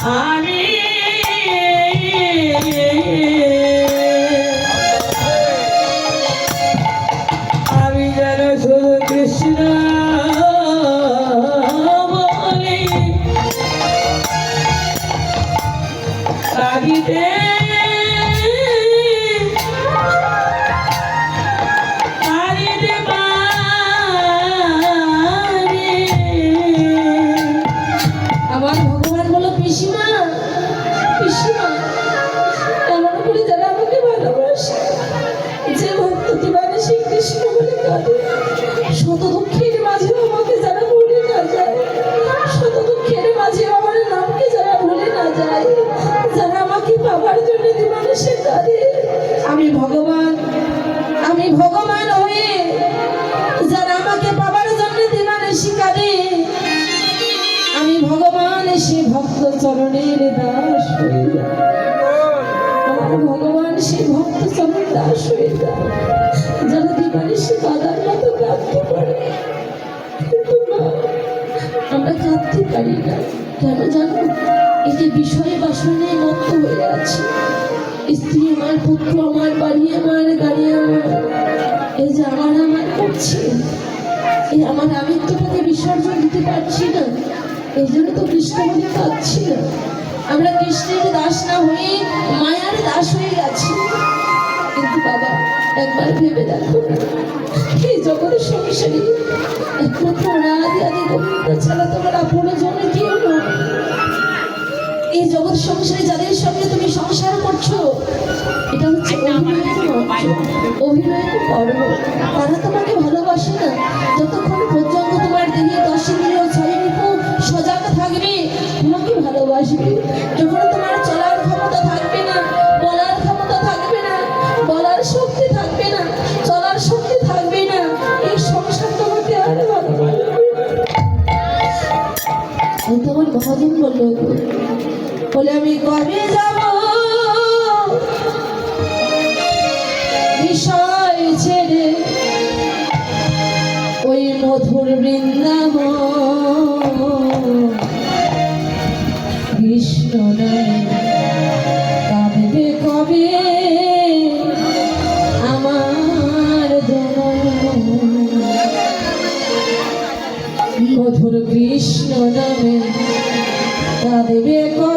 আমি আমি যেন শুধু কৃষ্ণ বলি কাঁদিতে শত দুঃখের মাঝেও আমাকে যারা ভুলে না যায়, শত দুঃখের মাঝেও আমার নামকে যারা ভুলে না যায়, যারা আমাকে পাবার জন্য দিবানিশি কাঁদে, আমি ভগবান হয়ে যারা আমাকে পাবার জন্য দিবানিশি কাঁদে, আমি ভগবান সে ভক্ত চরণের দাস হয়ে যায়। আমার ভগবান সে ভক্ত চরণের দাস হয়ে যায় যারা দিবানিশি কাঁদার মতো কাঁদতে পারে, কিন্তু না, আমরা কাঁদতে পারি না। কেন জানো? এই যে বিষয় বাসনে মত্ত হয়ে আছে, স্ত্রী আমার, পুত্র আমার, বাড়ি আমার, গাড়ি আমার, এই যে আমার করছে, এই আমার আমিত্বটাকে বিসর্জন দিতে পারছি না, এই জন্য তো কৃষ্ণ বলে কাঁদছি না। আমরা কৃষ্ণের দাস না হয়ে মায়ার দাস হয়ে গেছি। কিন্তু বাবা একবার ভেবে দেখো, এই জগতের সংসারী একমাত্র রাধে আদি গোবিন্দ ছাড়া তোমার আপনের জন্য কেউ নয়। এই জগৎ সংসারে যাদের সঙ্গে তুমি সংসার করছো, এটা হচ্ছে অভিনয়ের পর্ব। তারা তোমাকে ভালোবাসে না যতক্ষণ পর্যন্ত তোমার দেহে 10 ইন্দ্রিয় 6 রিপু সজাগ থাকবে, তোমাকে ভালোবাসবে। যখন তোমার চলার ক্ষমতা থাকবে না, বলার ক্ষমতা থাকবে না, বলার শক্তি থাকবে না, চলার শক্তি থাকবে না, এই সংসার তোমাকে আর ভালোবাসবে। তোমার মহাজন বললো, বলে আমি কবে যাব বিষয় ছেড়ে ওই মধুর বৃন্দাবন, কৃষ্ণ নামে কাঁদবে কবে আমার দোলন, মধুর কৃষ্ণ নামে কাঁদবে কবে